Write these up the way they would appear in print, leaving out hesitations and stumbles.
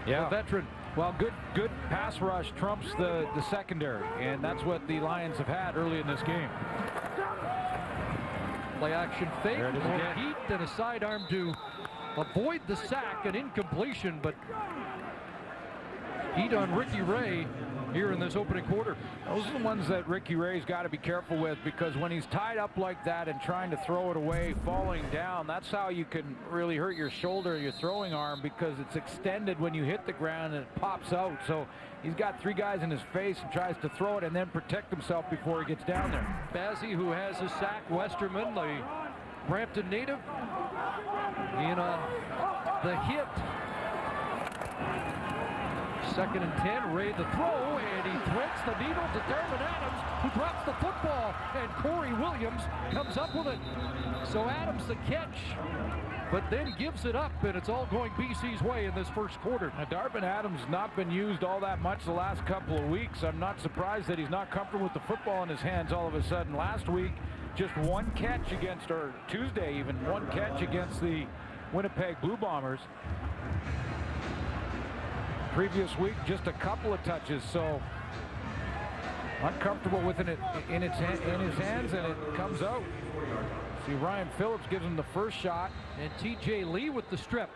Yeah, a veteran. Well, good pass rush trumps the secondary, and that's what the Lions have had early in this game. Play action fake, more heat, and a sidearm to avoid the sack, and incompletion, but heat on Ricky Ray here in this opening quarter. Those are the ones that Ricky Ray's got to be careful with, because when he's tied up like that and trying to throw it away, falling down, that's how you can really hurt your shoulder, your throwing arm, because it's extended when you hit the ground and it pops out. So he's got three guys in his face and tries to throw it and then protect himself before he gets down there. Bazzi, who has a sack, Westerman, the Brampton native, in the hit. 2nd and 10, Ray the throw, and he threads the needle to Darvin Adams, who drops the football, and Corey Williams comes up with it. So Adams the catch, but then gives it up, and it's all going BC's way in this first quarter. Now, Darvin Adams not been used all that much the last couple of weeks. I'm not surprised that he's not comfortable with the football in his hands all of a sudden. Last week, just one catch against, or Tuesday even, one catch against the Winnipeg Blue Bombers. Previous week, just a couple of touches, so uncomfortable with it in his hands, and it comes out. See, Ryan Phillips gives him the first shot, and TJ Lee with the strip.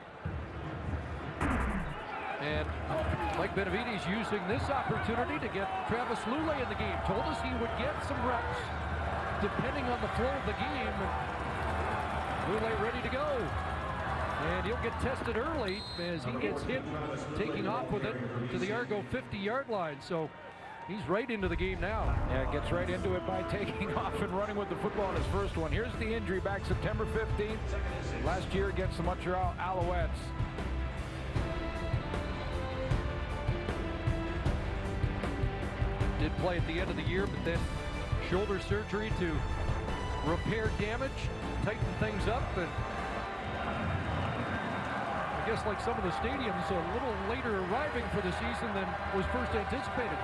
And Mike Benavides using this opportunity to get Travis Lulay in the game. Told us he would get some reps depending on the flow of the game. Lulay ready to go. And he'll get tested early as he gets hit, taking off with it to the Argo 50-yard line. So he's right into the game now. Yeah, gets right into it by taking off and running with the football in his first one. Here's the injury back September 15th, last year against the Montreal Alouettes. Did play at the end of the year, but then shoulder surgery to repair damage, tighten things up, and I guess like some of the stadiums, a little later arriving for the season than was first anticipated.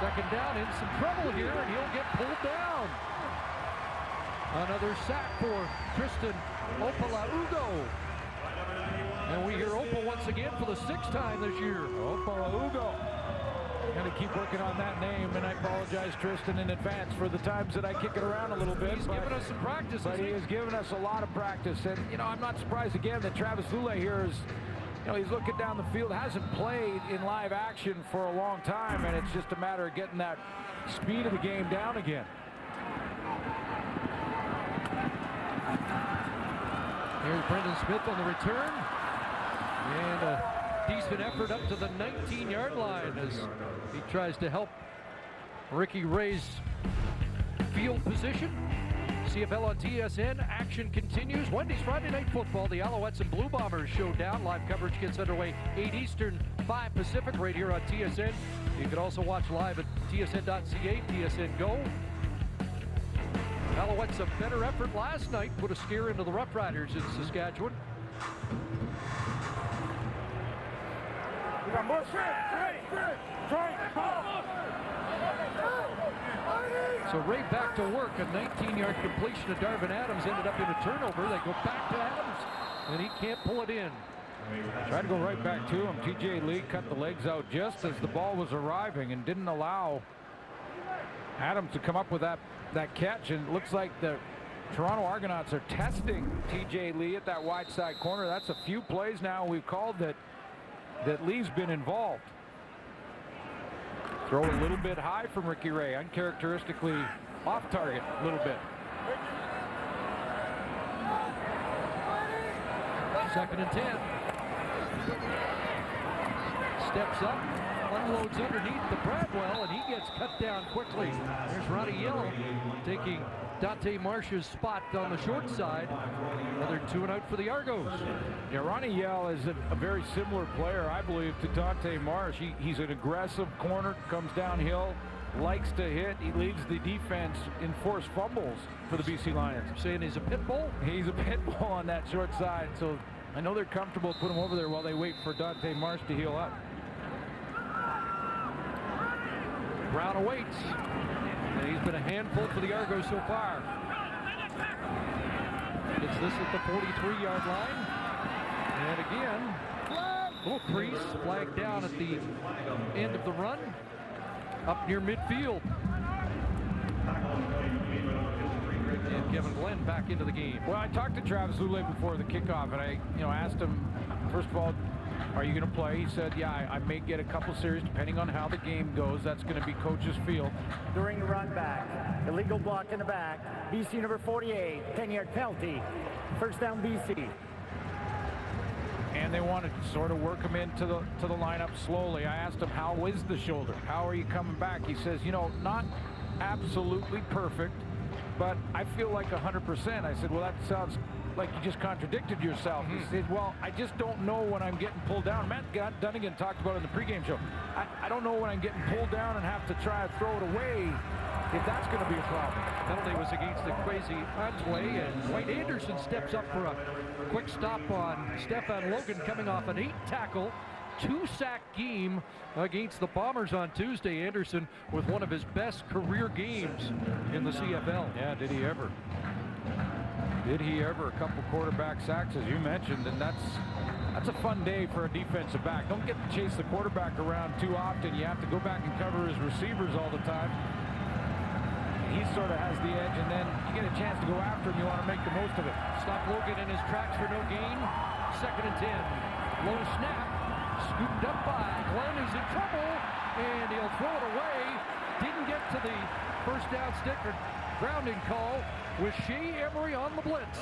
2nd down, in some trouble here, and he'll get pulled down. Another sack for Tristan Opalaugo. And we hear Opa once again for the 6th time this year. Opalaugo. Got to keep working on that name, and I apologize, Tristan, in advance for the times that I kick it around a little bit. He's given us some practice. But he has given us a lot of practice, and I'm not surprised again that Travis Lulay here is, he's looking down the field, hasn't played in live action for a long time, and it's just a matter of getting that speed of the game down again. Here's Brendan Smith on the return, and a decent effort up to the 19-yard line as he tries to help Ricky Ray's field position. CFL on TSN, action continues. Wendy's Friday Night Football, the Alouettes and Blue Bombers showdown. Live coverage gets underway 8 Eastern, 5 Pacific, right here on TSN. You can also watch live at tsn.ca, TSN Go. Alouettes a better effort last night, put a scare into the Rough Riders in Saskatchewan. So Ray back to work. A 19-yard completion to Darvin Adams ended up in a turnover. They go back to Adams, and he can't pull it in. Tried to go right back to him. TJ Lee cut the legs out just as the ball was arriving and didn't allow Adams to come up with that catch. And it looks like the Toronto Argonauts are testing TJ Lee at that wide side corner. That's a few plays now we've called that Lee's been involved. Throw a little bit high from Ricky Ray, uncharacteristically off target a little bit. 2nd and 10. Steps up, unloads underneath the Bradwell, and he gets cut down quickly. There's Ronnie Yell taking Dante Marsh's spot on the short side. Another 2 and out for the Argos. Yeah, Ronnie Yell is a very similar player, I believe, to Dante Marsh. He's an aggressive corner, comes downhill, likes to hit. He leads the defense in forced fumbles for the BC Lions. You're saying he's a pit bull? He's a pit bull on that short side, so I know they're comfortable putting him over there while they wait for Dante Marsh to heal up. Brown awaits, and he's been a handful for the Argos so far. Gets this at the 43-yard line, And again, little crease, flag down at the end of the run, up near midfield. And Kevin Glenn back into the game. Well, I talked to Travis Lule before the kickoff, and I asked him, first of all, are you going to play? He said, yeah, I may get a couple series depending on how the game goes. That's going to be coach's field. During the run back, illegal block in the back, BC number 48, 10-yard penalty. First down, BC. And they wanted to sort of work him into the lineup slowly. I asked him, how is the shoulder? How are you coming back? He says, not absolutely perfect, but I feel like 100%. I said, well, that sounds like you just contradicted yourself. He said, well, I just don't know when I'm getting pulled down. Matt Dunnigan talked about it in the pregame show. I don't know when I'm getting pulled down and have to try to throw it away, if that's going to be a problem. Penalty was against the Kwesi Antwi, and Wayne Anderson steps up for a quick stop on Stefan Logan, coming off an 8-tackle, 2-sack game against the Bombers on Tuesday. Anderson with one of his best career games in the CFL. Yeah, did he ever? Did he ever? A couple quarterback sacks, as you mentioned, and that's a fun day for a defensive back. Don't get to chase the quarterback around too often. You have to go back and cover his receivers all the time. He sort of has the edge, and then you get a chance to go after him. You want to make the most of it. Stop Logan in his tracks for no gain. 2nd and 10. Low snap. Scooped up by Glenn, who's in trouble, and he'll throw it away. Didn't get to the first down stick or grounding call with Shea Emery on the blitz.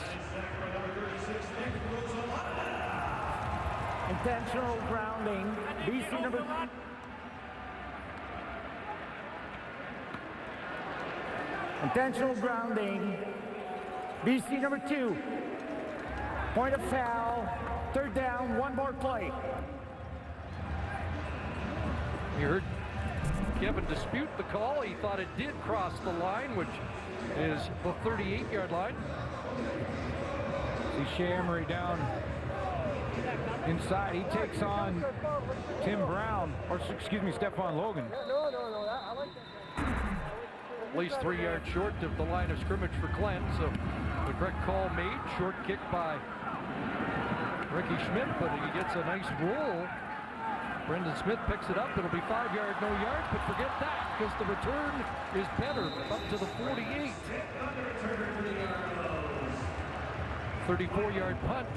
Intentional grounding. BC number... Intentional grounding. BC number 2. Point of foul. 3rd down, 1 more play. You heard Kevin dispute the call. He thought it did cross the line, which is the 38-yard line. See Shea Emery down inside. He takes on Tim Brown, or excuse me, Stefan Logan. At least 3 yards short of the line of scrimmage for Glenn, so the correct call made. Short kick by Ricky Schmidt, but he gets a nice roll. Brendan Smith picks it up. It'll be 5 yards, no yards, but forget that because the return is better, up to the 48. 34-yard punt,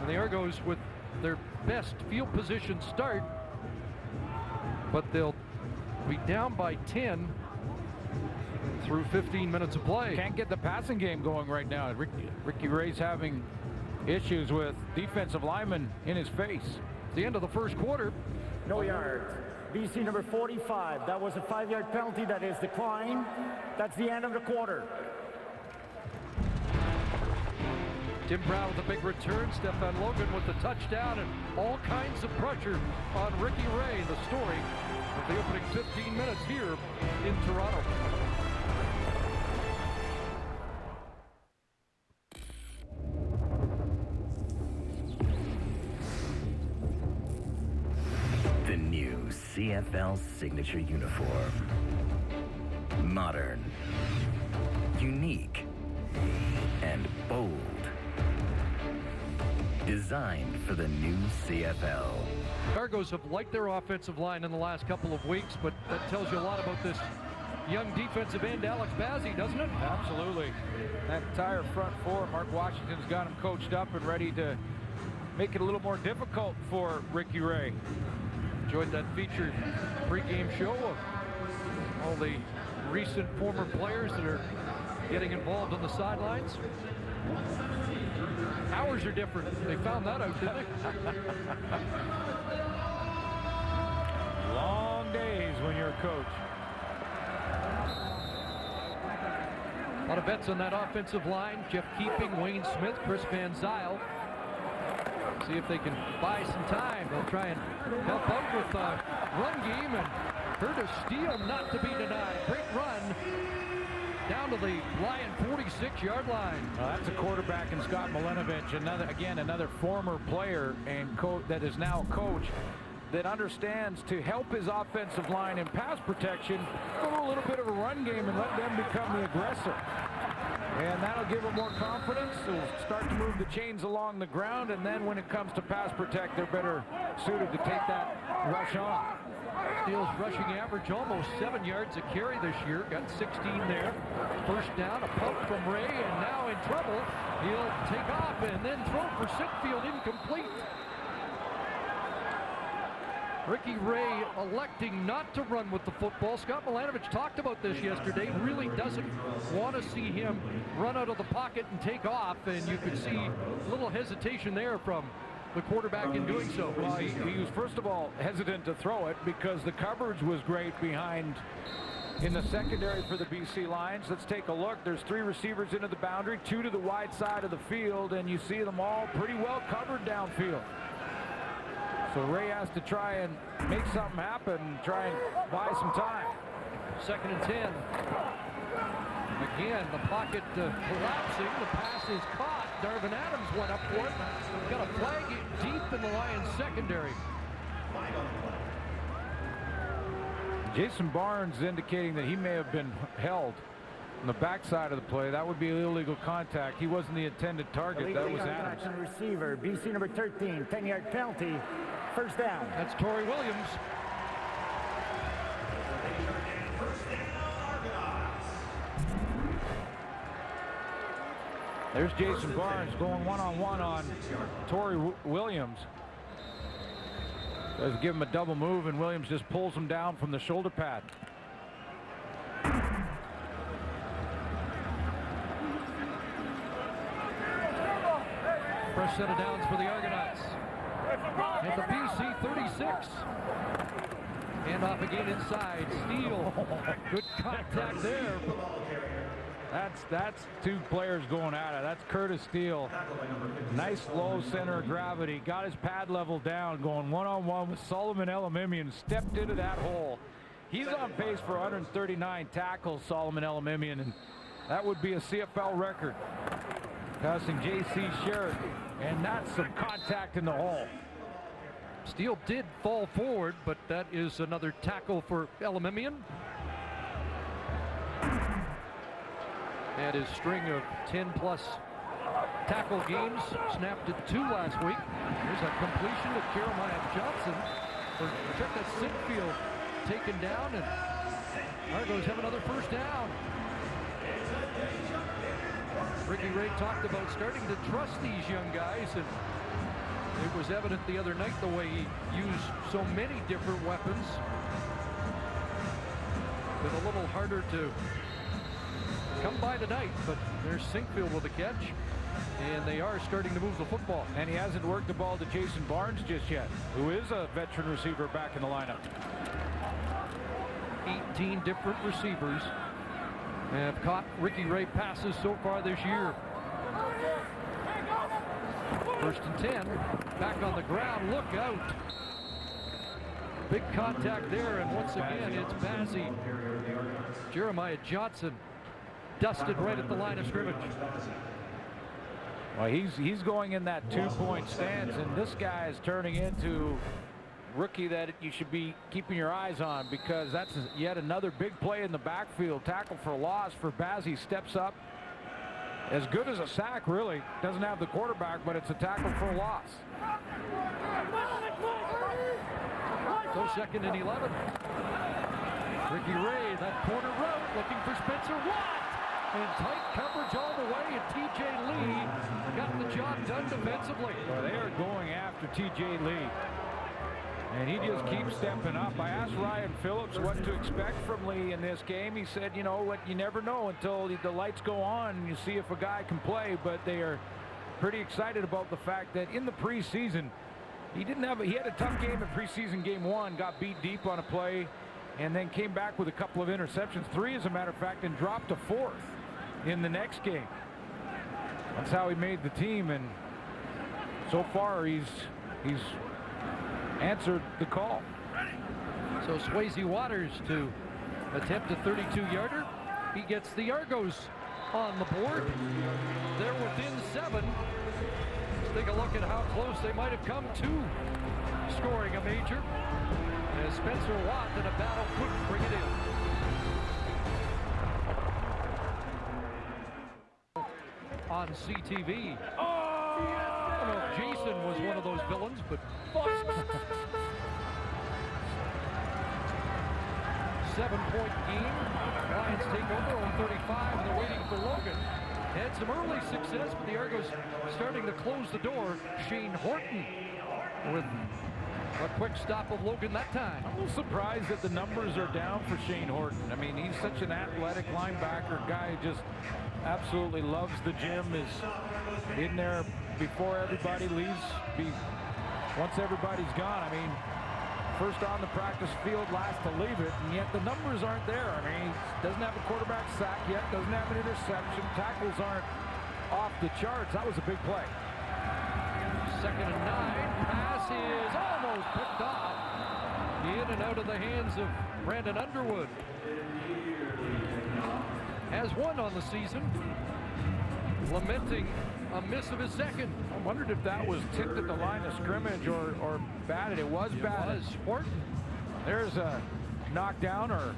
and the Argos with their best field position start, but they'll be down by 10 through 15 minutes of play. Can't get the passing game going right now. Ricky Ray's having issues with defensive linemen in his face. The end of the first quarter. No yards. BC number 45. That was a 5-yard penalty that is declined. That's the end of the quarter. Tim Brown with a big return. Stefan Logan with the touchdown, and all kinds of pressure on Ricky Ray. The story of the opening 15 minutes here in Toronto. The new CFL signature uniform. Modern, unique, and bold. Designed for the new CFL. Argos have liked their offensive line in the last couple of weeks, but that tells you a lot about this young defensive end, Alex Bazzi, doesn't it? Absolutely. That entire front four, Mark Washington's got him coached up and ready to make it a little more difficult for Ricky Ray. Enjoyed that featured pregame show of all the recent former players that are getting involved on the sidelines. Hours are different. They found that out, didn't they? Long days when you're a coach. A lot of vets on that offensive line. Jeff Keeping, Wayne Smith, Chris Van Zyl. See if they can buy some time. They'll try and help out with run game, and Curtis Steele not to be denied. Great run down to the Lion 46-yard line. That's a quarterback in Scott Milenovich, another former player and that is now a coach that understands to help his offensive line in pass protection, go a little bit of a run game and let them become the aggressor. And that'll give him more confidence. He'll start to move the chains along the ground, and then when it comes to pass protect, they're better suited to take that rush on. Steele's rushing average almost 7 yards a carry this year. Got 16 there. First down, a pump from Ray, and now in trouble. He'll take off and then throw for Sickfield, incomplete. Ricky Ray electing not to run with the football. Scott Milanovich talked about this yesterday. Really doesn't want to see him run out of the pocket and take off, and you could see a little hesitation there from the quarterback in doing so. Well, he was first of all hesitant to throw it because the coverage was great behind in the secondary for the BC Lions. Let's take a look. There's 3 receivers into the boundary, 2 to the wide side of the field, and you see them all pretty well covered downfield. So Ray has to try and make something happen, try and buy some time. 2nd and 10. Again, the pocket collapsing. The pass is caught. Darvin Adams went up for it. Got a flag deep in the Lions secondary. Jason Barnes indicating that he may have been held on the backside of the play. That would be illegal contact. He wasn't the intended target. That was Adams. Receiver, BC number 13, 10-yard penalty. First down. That's Torrey Williams. There's Jason Barnes going one-on-one on Torrey Williams. Does give him a double move, and Williams just pulls him down from the shoulder pad. Fresh set of downs for the Argonauts. At the BC 36. Hand off again inside. Steele. Good contact there. That's 2 players going at it. That's Curtis Steele. Nice low center of gravity. Got his pad level down, going one-on-one with Solomon Elimimian. Stepped into that hole. He's on pace for 139 tackles, Solomon Elimimian, and that would be a CFL record. Passing J.C. Sherritt, and that's some contact in the hole. Steele did fall forward, but that is another tackle for Elimimian. And his string of 10-plus tackle games snapped at 2 last week. Here's a completion to Jeremiah Johnson. Check that Sickfield taken down, and Argos have another first down. Ricky Ray talked about starting to trust these young guys, and it was evident the other night the way he used so many different weapons. Been a little harder to come by tonight, but there's Sinkfield with a catch, and they are starting to move the football. And he hasn't worked the ball to Jason Barnes just yet, who is a veteran receiver back in the lineup. 18 different receivers have caught Ricky Ray passes so far this year. 1st and 10. Back on the ground. Look out. Big contact there, and once again it's Bazzi. Jeremiah Johnson dusted right at the line of scrimmage. Well, he's going in that 2-point stance, and this guy is turning into rookie that you should be keeping your eyes on, because that's yet another big play in the backfield. Tackle for loss for Bazzi. Steps up. As good as a sack, really. Doesn't have the quarterback, but it's a tackle for a loss. So 2nd and 11. Ricky Ray, that corner route, looking for Spencer Watt. And tight coverage all the way, and TJ Lee got the job done defensively. Well, they are going after TJ Lee, and he just keeps stepping up. I asked Ryan Phillips what to expect from Lee in this game. He said, you know what, you never know until the lights go on and you see if a guy can play, but they are pretty excited about the fact that in the preseason, he had a tough game in preseason game 1, got beat deep on a play, and then came back with a couple of interceptions, 3 as a matter of fact, and dropped to 4th in the next game. That's how he made the team, and so far he's answered the call. So Swayze Waters to attempt a 32-yarder. He gets the Argos on the board. They're within 7. Let's take a look at how close they might have come to scoring a major. As Spencer Watt in a battle couldn't bring it in. on CTV. I don't know if Jason was one of those villains, but 7-point game. Lions take over on 35, and they're waiting for Logan. Had some early success, but the Argos starting to close the door. Shane Horton with a quick stop of Logan that time. I'm a little surprised that the numbers are down for Shane Horton. I mean, he's such an athletic linebacker, guy who just absolutely loves the gym, is in there before everybody leaves, once everybody's gone. I mean, first on the practice field, last to leave it, and yet the numbers aren't there. I mean, he doesn't have a quarterback sack yet, doesn't have an interception, tackles aren't off the charts. That was a big play. 2nd and 9, pass is almost picked off. In and out of the hands of Brandon Underwood. Has one on the season, lamenting a miss of his second. I wondered if that was tipped at the line of scrimmage or batted. It was batted. Horton. There's a knockdown, or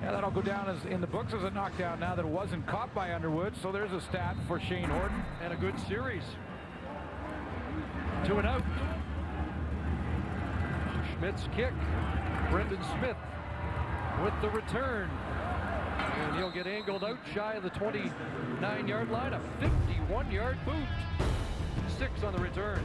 yeah, that'll go down as in the books as a knockdown now that it wasn't caught by Underwood. So there's a stat for Shane Horton. And a good series. 2 and out. Schmidt's kick. Brendan Smith with the return. And he'll get angled out shy of the 29-yard line. A 51-yard boot. 6 on the return.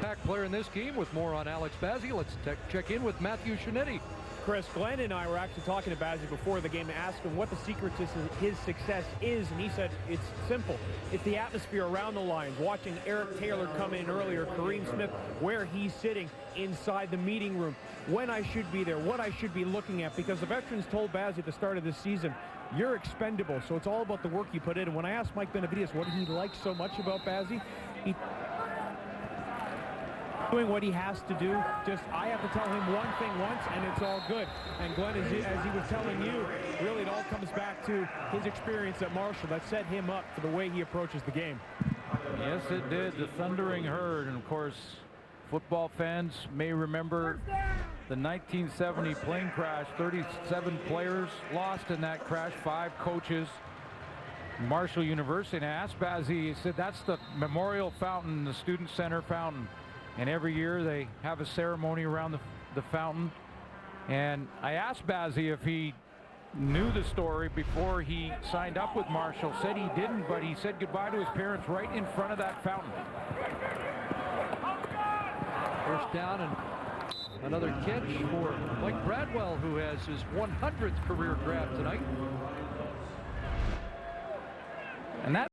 Back player in this game with more on Alex Bazzi. Let's check in with Matthew Shinetti. Chris, Glenn and I were actually talking to Bazzi before the game to ask him what the secret to his success is, and he said it's simple. It's the atmosphere around the Lions, watching Eric Taylor come in earlier, Kareem Smith, where he's sitting inside the meeting room, when I should be there, what I should be looking at, because the veterans told Bazzi at the start of this season, you're expendable, so it's all about the work you put in. And when I asked Mike Benavides what he likes so much about Bazzi, he doing what he has to do. Just, I have to tell him one thing once, and it's all good. And Glenn, as he was telling you, really it all comes back to his experience at Marshall that set him up for the way he approaches the game. Yes, it did. The thundering herd, and of course, football fans may remember the 1970 plane crash. 37 players lost in that crash, 5 coaches. Marshall University. And I asked Bazzi, he said that's the memorial fountain, the student center fountain. And every year they have a ceremony around the fountain. And I asked Bazzi if he knew the story before he signed up with Marshall. Said he didn't, but he said goodbye to his parents right in front of that fountain. First down and another catch for Mike Bradwell, who has his 100th career grab tonight. And that